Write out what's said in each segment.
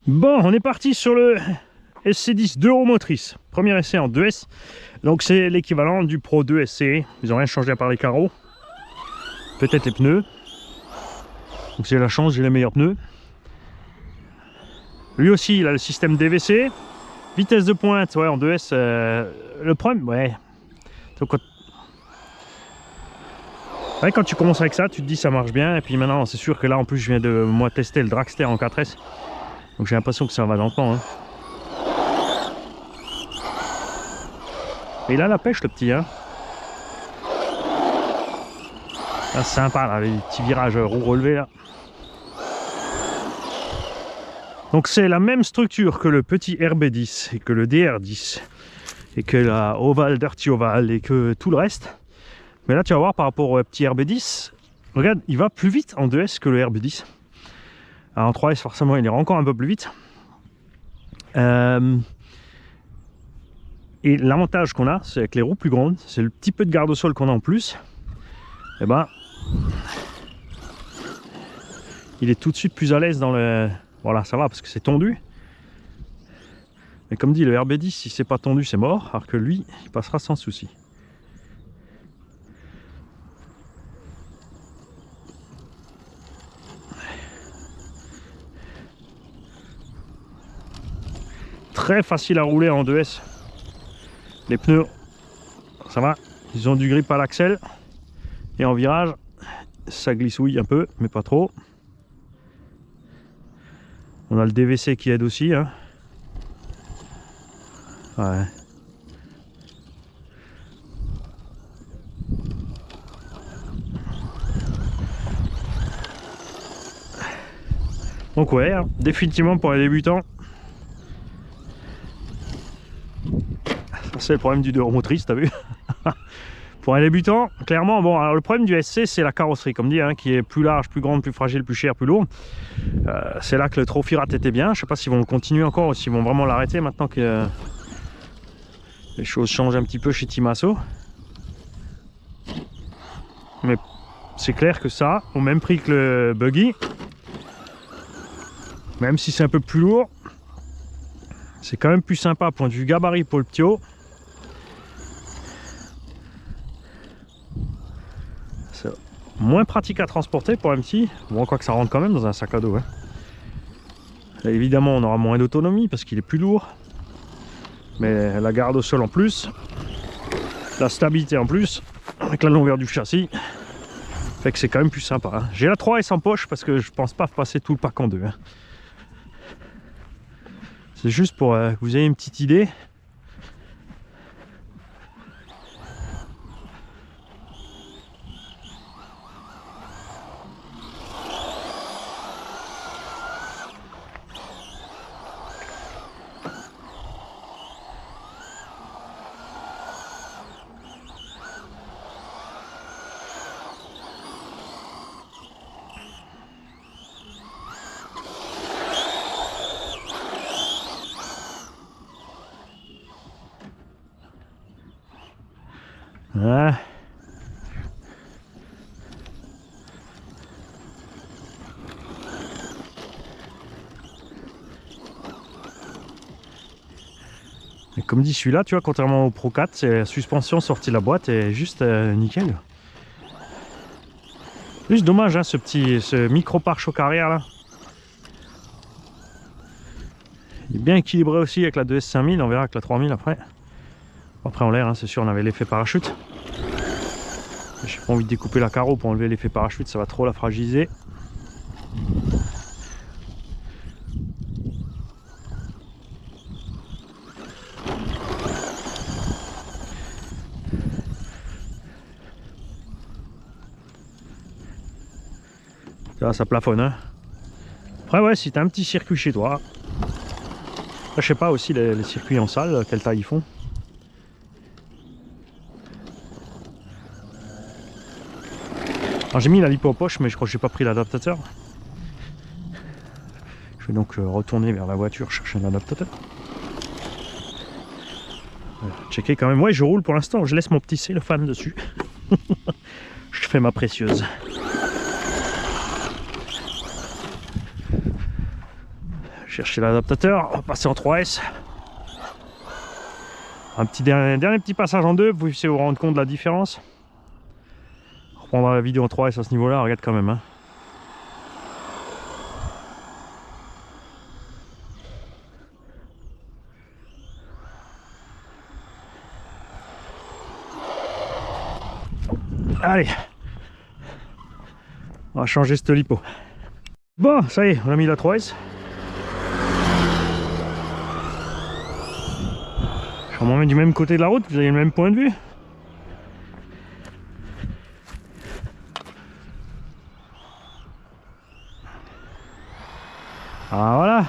Bon, on est parti sur le SC10 2 roues motrices. Premier essai en 2S. Donc c'est l'équivalent du Pro 2 SC. Ils n'ont rien changé à part les carreaux. Peut-être les pneus. Donc j'ai la chance, j'ai les meilleurs pneus. Lui aussi, il a le système DVC. Vitesse de pointe, ouais, en 2S. Le problème, ouais. Donc, quand tu commences avec ça, tu te dis ça marche bien. Et puis maintenant, c'est sûr que là, en plus, je viens de moi tester le Dragster en 4S. Donc j'ai l'impression que ça va lentement. Hein. Et il a la pêche, le petit. Hein. Ah, c'est sympa, là, les petits virages roues relevés. Là. Donc c'est la même structure que le petit RB10 et que le DR10 et que la Oval, Dirty Oval et que tout le reste. Mais là, tu vas voir par rapport au petit RB10, regarde, il va plus vite en 2S que le RB10. Alors en 3S, forcément, il ira encore un peu plus vite. Et l'avantage qu'on a, c'est avec les roues plus grandes, c'est le petit peu de garde au sol qu'on a en plus. Et ben, il est tout de suite plus à l'aise dans le... Voilà, ça va parce que c'est tendu. Mais comme dit, le RB10, si c'est pas tendu, c'est mort. Alors que lui, il passera sans souci. Très facile à rouler en 2S. Les pneus, ça va, ils ont du grip à l'axel. Et en virage, ça glissouille un peu, mais pas trop. On a le DVC qui aide aussi. Hein. Ouais. Donc ouais, hein, définitivement pour les débutants. C'est le problème du 2 roues motrices, t'as vu. Pour un débutant, clairement, bon, alors le problème du SC, c'est la carrosserie, comme dit, hein, qui est plus large, plus grande, plus fragile, plus chère, plus lourde. C'est là que le Trophy Rat était bien. Je sais pas s'ils vont le continuer encore ou s'ils vont vraiment l'arrêter maintenant que les choses changent un petit peu chez Timasso. Mais c'est clair que ça, au même prix que le Buggy, même si c'est un peu plus lourd, c'est quand même plus sympa, point de vue gabarit pour le Ptio. C'est moins pratique à transporter pour un petit. Bon, quoi que ça rentre quand même dans un sac à dos. Hein. Évidemment, on aura moins d'autonomie parce qu'il est plus lourd. Mais la garde au sol en plus, la stabilité en plus, avec la longueur du châssis, fait que c'est quand même plus sympa. Hein. J'ai la 3S en poche parce que je pense pas passer tout le pack en deux. Hein. C'est juste pour que vous ayez une petite idée. Ouais. Et comme dit celui-là, tu vois, contrairement au Pro 4, c'est la suspension sortie de la boîte est juste nickel. Juste dommage, hein, ce micro pare-choc arrière là. Il est bien équilibré aussi avec la 2S 5000, on verra avec la 3000 après. Après en l'air, hein, c'est sûr, on avait l'effet parachute. J'ai pas envie de découper la carreau pour enlever l'effet parachute, ça va trop la fragiliser. Là, ça plafonne. Hein. Après, ouais, si t'as un petit circuit chez toi. Là, je sais pas aussi les circuits en salle, quelle taille ils font. Alors j'ai mis la lipo en poche, mais je crois que j'ai pas pris l'adaptateur. Je vais donc retourner vers la voiture chercher un adaptateur. Checker quand même. Ouais, je roule pour l'instant. Je laisse mon petit cellophane dessus. Je fais ma précieuse. Chercher l'adaptateur, on va passer en 3S. Un petit dernier petit passage en 2, vous pouvez vous rendre compte de la différence. On reprendra la vidéo en 3S à ce niveau-là, regarde quand même. Hein. Allez, on va changer ce lipo. Bon, ça y est, on a mis la 3S. Je vais m'en mettre du même côté de la route, vous avez le même point de vue. Ah voilà.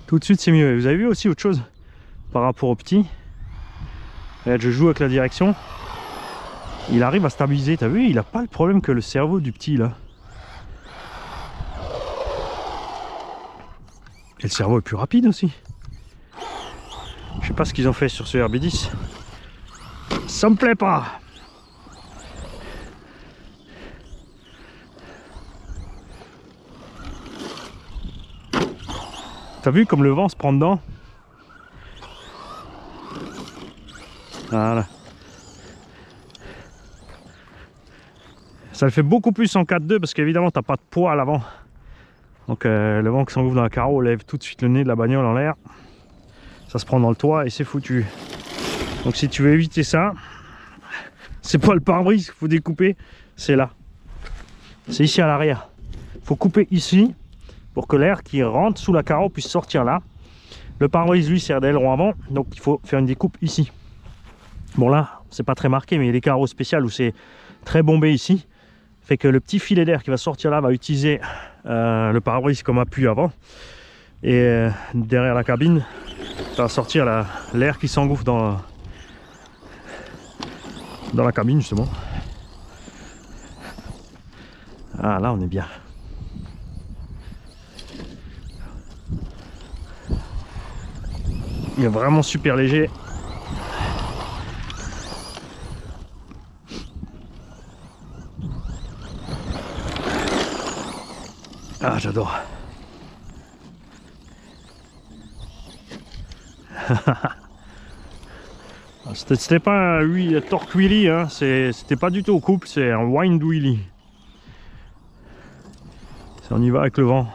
Tout de suite c'est mieux. Vous avez vu aussi autre chose par rapport au petit. Regarde, je joue avec la direction. Il arrive à stabiliser, t'as vu, il n'a pas le problème que le cerveau du petit là. Et le cerveau est plus rapide aussi. Je sais pas ce qu'ils ont fait sur ce RB10. Ça me plaît pas. T'as vu comme le vent se prend dedans? Voilà. Ça le fait beaucoup plus en 4-2 parce qu'évidemment t'as pas de poids à l'avant. Donc le vent qui s'engouffre dans la carreau lève tout de suite le nez de la bagnole en l'air. Ça se prend dans le toit et c'est foutu. Donc si tu veux éviter ça, c'est pas le pare-brise qu'il faut découper, c'est là. C'est ici à l'arrière. Il faut couper ici pour que l'air qui rentre sous la carreau puisse sortir là. Le pare-brise lui sert d'aileron avant, donc il faut faire une découpe ici. Bon là, c'est pas très marqué, mais il y a des carreaux spéciaux où c'est très bombé ici. Fait que le petit filet d'air qui va sortir là va utiliser le pare-brise comme appui avant. Et derrière la cabine, ça va sortir l'air qui s'engouffre dans la cabine justement. Ah là on est bien. Il est vraiment super léger. Ah j'adore. C'était pas un torque wheelie, hein. C'était pas du tout au couple, c'est un wind wheelie. On y va avec le vent.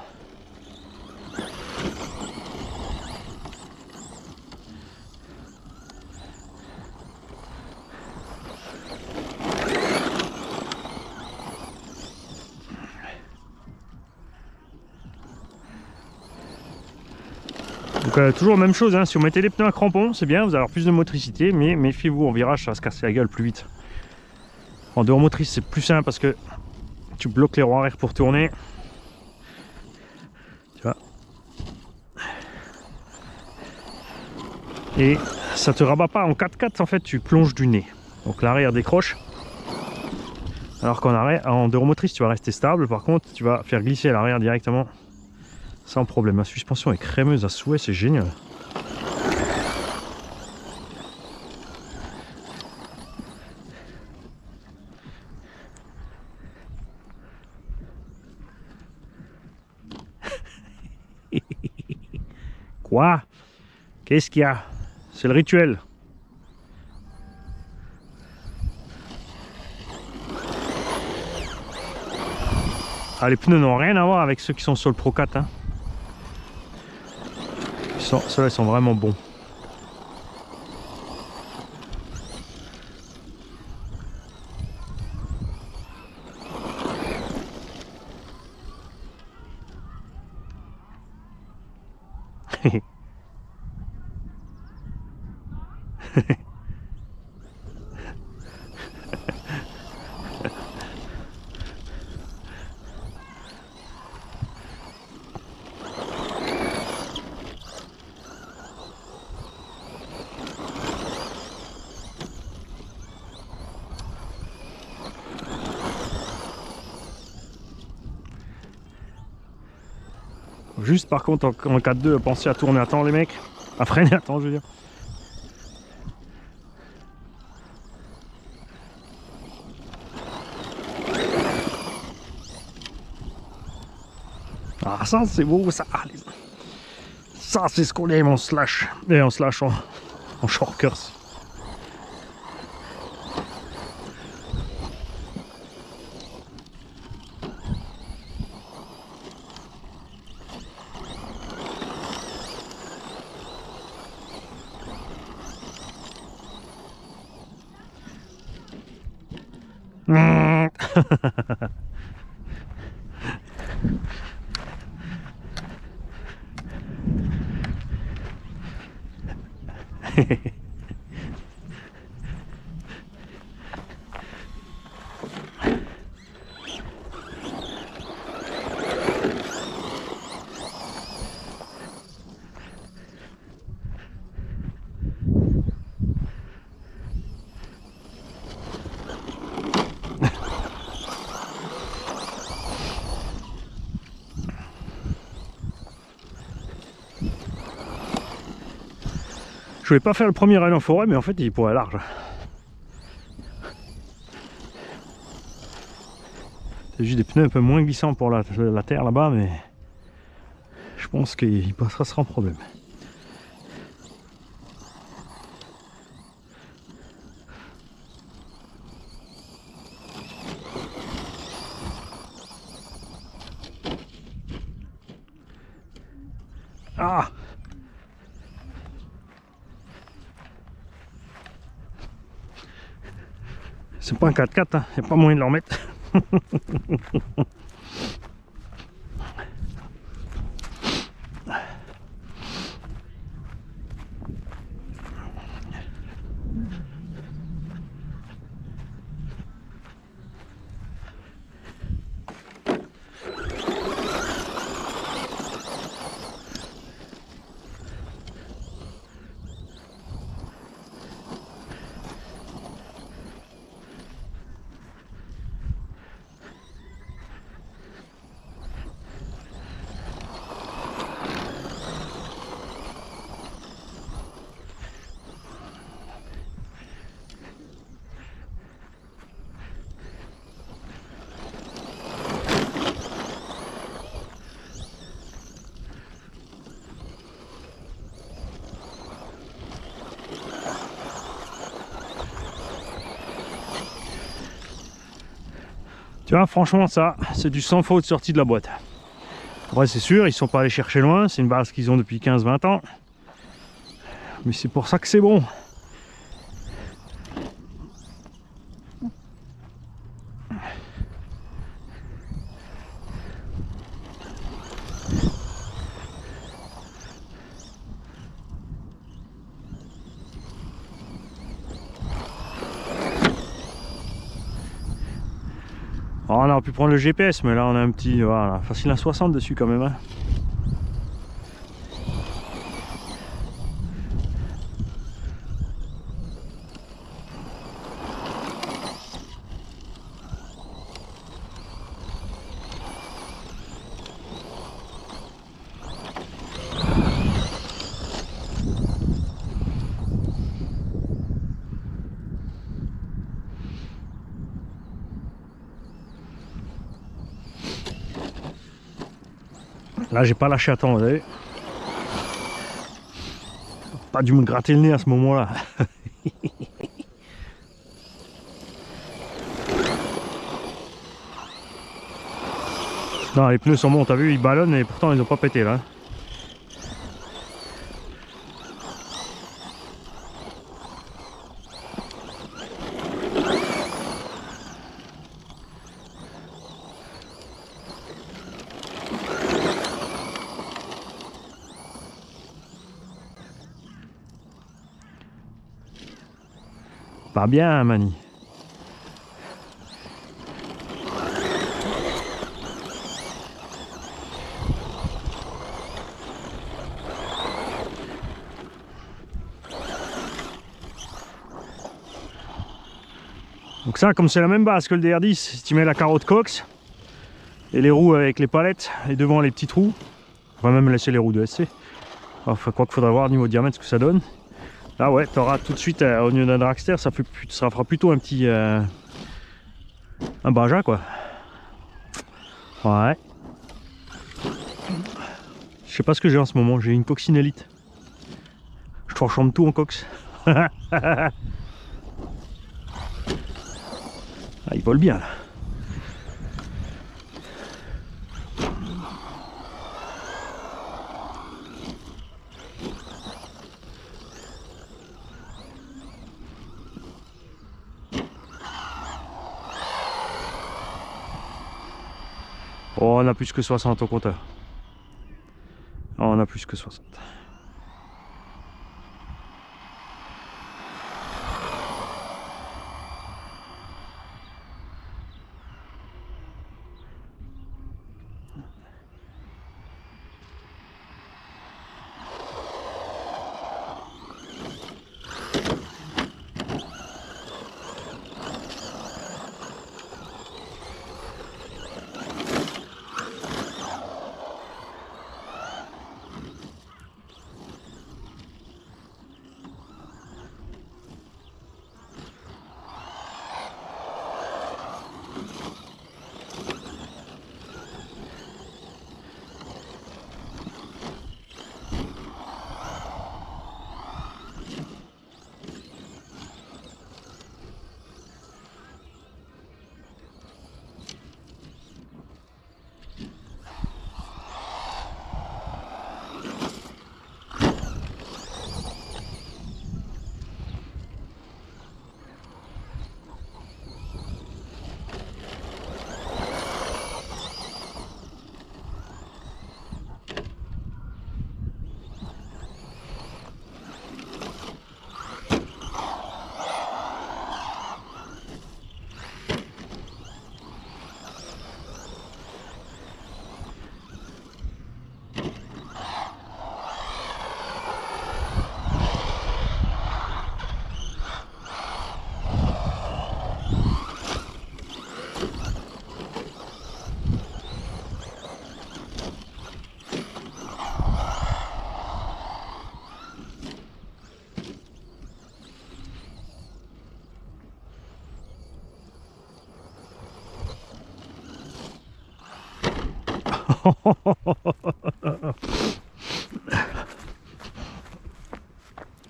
Donc toujours la même chose, hein. Si vous mettez les pneus à crampons, c'est bien, vous allez avoir plus de motricité, mais méfiez-vous en virage, ça va se casser la gueule plus vite. En dehors motrice, c'est plus simple parce que tu bloques les roues arrière pour tourner. Tu vois. Et ça te rabat pas en 4x4, en fait, tu plonges du nez. Donc l'arrière décroche. Alors qu'en dehors motrice, tu vas rester stable. Par contre, tu vas faire glisser l'arrière directement. Sans problème, la suspension est crémeuse à souhait, c'est génial. Quoi? Qu'est-ce qu'il y a? C'est le rituel. Ah, les pneus n'ont rien à voir avec ceux qui sont sur le Pro 4. Hein. Ceux-là, ils sont vraiment bons. Juste par contre en 4-2, pensez à tourner à temps les mecs, à freiner à temps je veux dire. Ah ça c'est beau ça. Ça c'est ce qu'on aime en slash. Et en slash en shortcuts. Je voulais pas faire le premier rail en forêt, mais en fait il pourrait large. C'est juste des pneus un peu moins glissants pour la terre là-bas, mais je pense qu'il passera sans problème. Ah! C'est pas un 4x4, hein. Y a pas moyen de l'en mettre. Tu vois, franchement, ça, c'est du sans faute sorti de la boîte. Après, c'est sûr, ils sont pas allés chercher loin, c'est une base qu'ils ont depuis 15-20 ans. Mais c'est pour ça que c'est bon. Alors, on aurait pu prendre le GPS, mais là on a un petit, voilà, facile à 60 dessus quand même. Hein. Là j'ai pas lâché à temps, vous savez. Pas dû me gratter le nez à ce moment-là. Non, les pneus sont bons, t'as vu, ils ballonnent et pourtant ils ont pas pété là. Pas bien, Mani. Donc ça, comme c'est la même base que le DR10, si tu mets la carotte Cox et les roues avec les palettes et devant les petits trous, on va même laisser les roues de SC. Enfin, quoi qu'il faudra voir au niveau diamètre ce que ça donne. Là ouais, tu auras tout de suite au lieu d'un dragster, ça fera plutôt un petit un Baja quoi. Ouais. Je sais pas ce que j'ai en ce moment, j'ai une coccinellite. Je transforme tout en cox. Ah, il vole bien là. Oh, on a plus que 60 au compteur. Oh, on a plus que 60.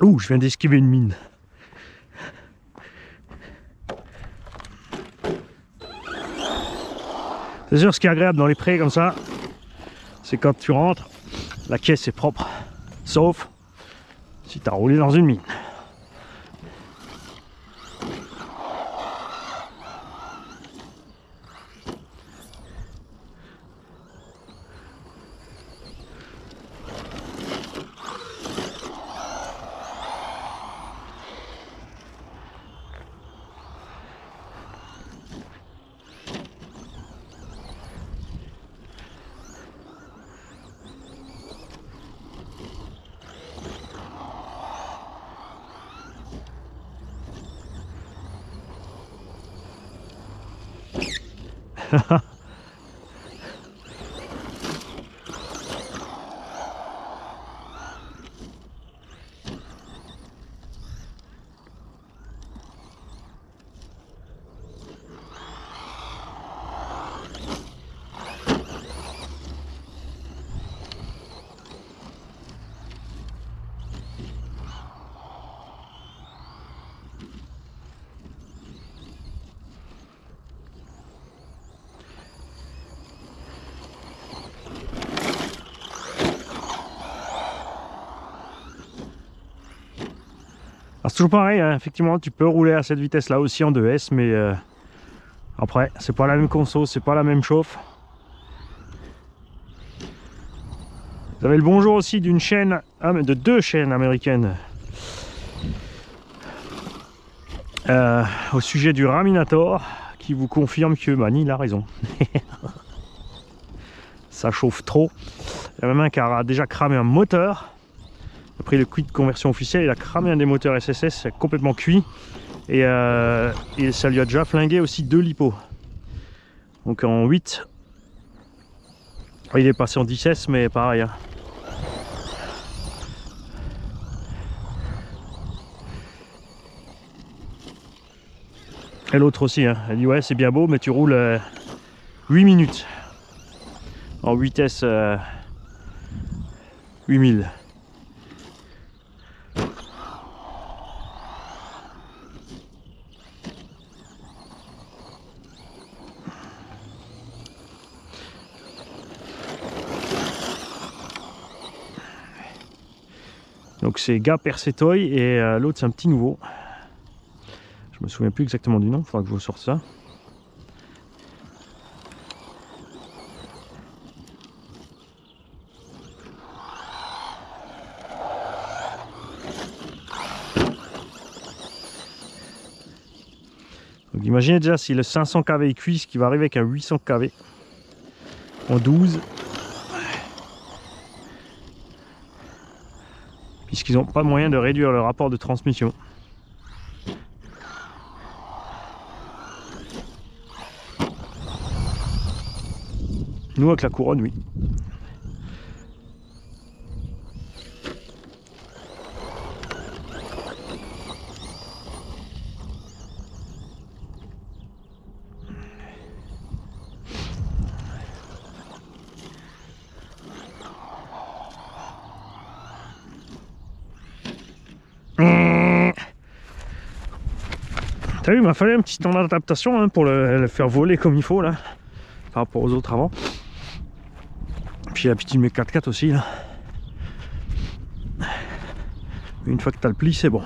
Ouh, je viens d'esquiver une mine. C'est sûr, ce qui est agréable dans les prés comme ça, c'est quand tu rentres, la caisse est propre. Sauf si tu as roulé dans une mine. C'est toujours pareil, hein. Effectivement tu peux rouler à cette vitesse là aussi en 2S, mais après c'est pas la même conso, c'est pas la même chauffe. Vous avez le bonjour aussi d'une chaîne, de deux chaînes américaines au sujet du Raminator, qui vous confirme que Manil a raison. Ça chauffe trop. Il y a même un qui a déjà cramé un moteur. Après le quid de conversion officielle, il a cramé un des moteurs SSS complètement cuit. Et ça lui a déjà flingué aussi 2 lipos. Donc en 8. Il est passé en 10S, mais pareil. Hein. Et l'autre aussi, hein. Elle dit ouais c'est bien beau, mais tu roules 8 minutes. En 8S 8000. Donc c'est Ga Percetoy et l'autre c'est un petit nouveau. Je me souviens plus exactement du nom, il faudra que je vous sorte ça. Donc imaginez déjà si le 500 kV est cuit, ce qui va arriver avec un 800 kV en 12. Puisqu'ils n'ont pas moyen de réduire le rapport de transmission. Nous avec la couronne, oui. T'as vu, il m'a fallu un petit temps d'adaptation hein, pour le faire voler comme il faut là, par rapport aux autres avant. Puis la petite 4x4 aussi là. Une fois que t'as le pli, c'est bon.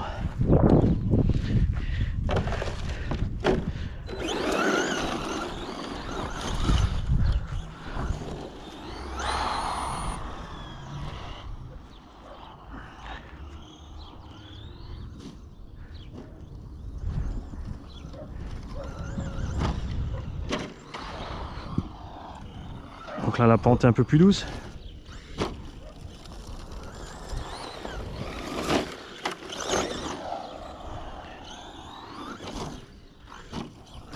Donc là, la pente est un peu plus douce.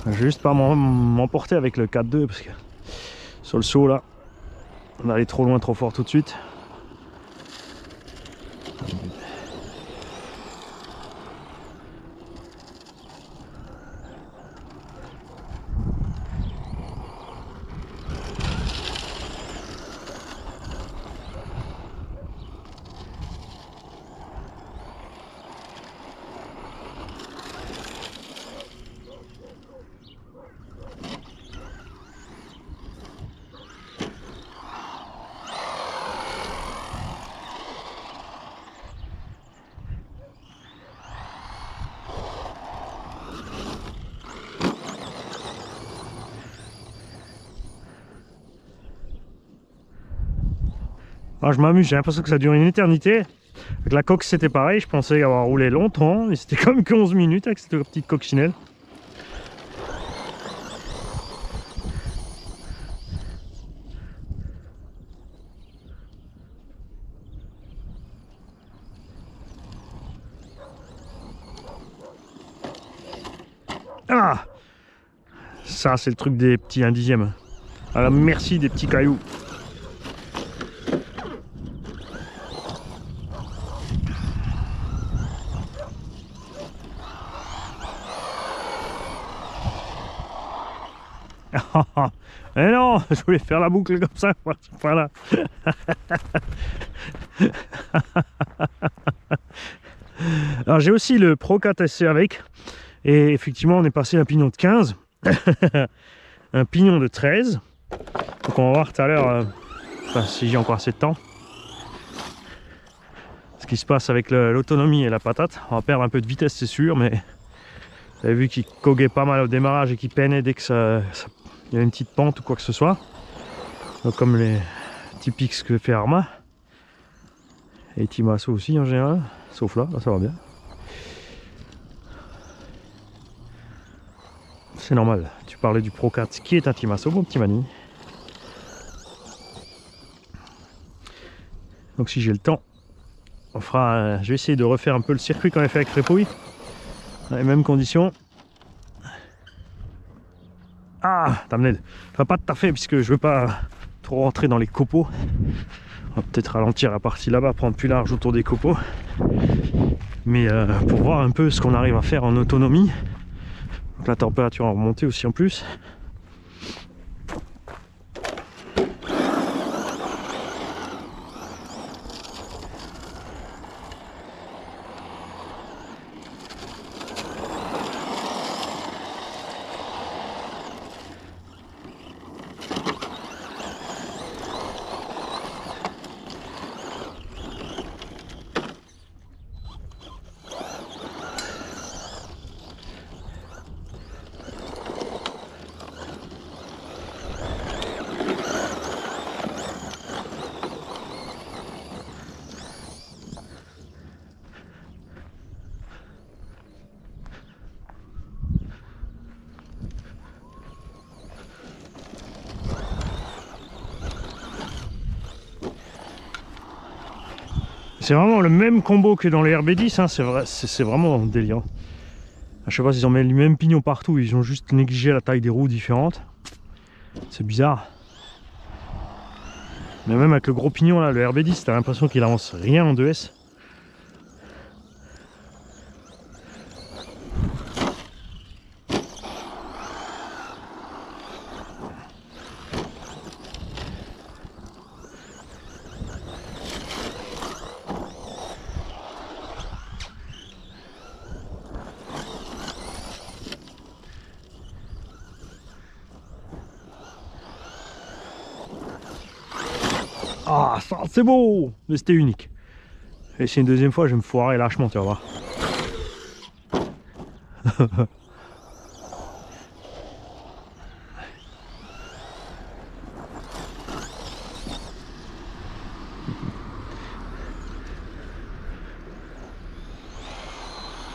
Je vais juste pas m'emporter avec le 4.2 parce que sur le saut là, on allait trop loin, trop fort tout de suite. Ah, je m'amuse, j'ai l'impression que ça dure une éternité. Avec la coque c'était pareil, je pensais avoir roulé longtemps, mais c'était comme que 11 minutes avec cette petite coccinelle. Ah, ça c'est le truc des petits 1/10. À la merci des petits cailloux. Mais non, je voulais faire la boucle comme ça, voilà. Alors j'ai aussi le Pro 4 SC avec, et effectivement on est passé d'un pignon de 15 un pignon de 13. Donc on va voir tout à l'heure, enfin, si j'ai encore assez de temps, ce qui se passe avec l'autonomie et la patate. On va perdre un peu de vitesse c'est sûr, mais vous avez vu qu'il coguait pas mal au démarrage et qu'il peinait dès que il y avait une petite pente ou quoi que ce soit. Donc comme les typiques ce que fait Arrma. Et Timaso aussi en général, sauf là, ça va bien. C'est normal, tu parlais du Pro 4 qui est un Timaso, mon petit Mani. Donc si j'ai le temps, on fera, je vais essayer de refaire un peu le circuit qu'on a fait avec Repouille, dans les mêmes conditions. Ah, t'amener, ça va pas tout à fait puisque je veux pas trop rentrer dans les copeaux. On va peut-être ralentir la partie là-bas, prendre plus large autour des copeaux. Mais pour voir un peu ce qu'on arrive à faire en autonomie. Donc la température a remonté aussi en plus. C'est vraiment le même combo que dans les RB10, hein, c'est vraiment délirant. Je sais pas s'ils ont mis les mêmes pignons partout, ils ont juste négligé la taille des roues différentes. C'est bizarre. Mais même avec le gros pignon là, le RB10, t'as l'impression qu'il avance rien en 2S. Ah, ça c'est beau! Mais c'était unique. Et c'est une deuxième fois, je vais me foirer lâchement, tu vas voir.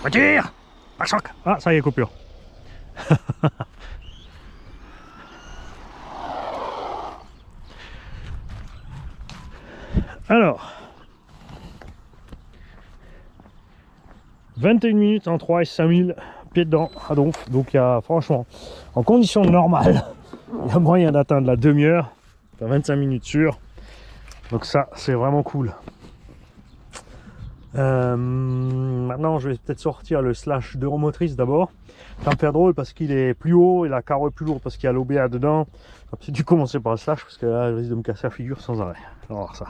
Voiture! Ah, ça y est, coupure. Alors, 21 minutes en 3 et 5000 pieds dedans à Donf. Donc, il y a franchement, en conditions normales, il y a moyen d'atteindre la demi-heure, 25 minutes sûres. Donc, ça, c'est vraiment cool. Maintenant, je vais peut-être sortir le slash d'Euromotrice d'abord. Ça va me faire drôle parce qu'il est plus haut et la carreau est plus lourde parce qu'il y a l'OBA dedans. J'ai dû commencer par le slash parce que là, je risque de me casser la figure sans arrêt. On va voir ça.